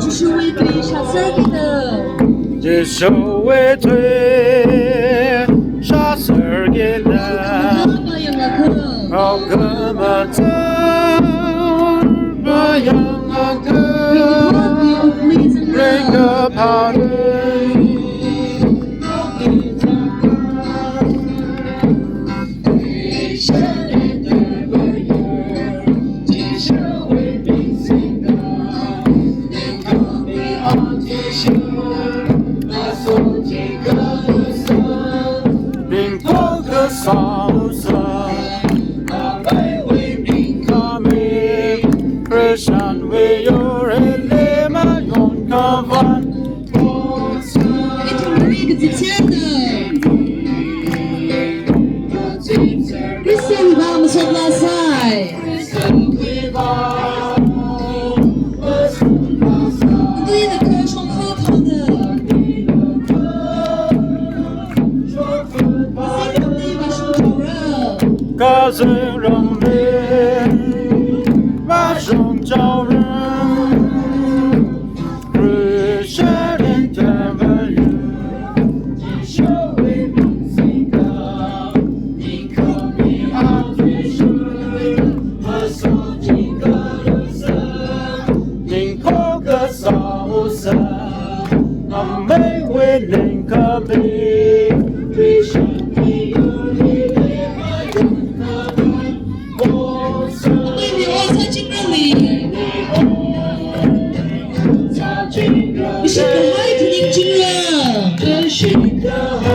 这是为对上色给的，这是为对上色给的，好哥们走，把羊啊哥，那个怕的。Christian вам согласай. Ты的歌声好好的，现在你把手招人，告诉人民，把手招人，日下人的文人。美为人可比，对生命有你的爱人可比。我才进入你，你是可爱的年轻人，真是可爱。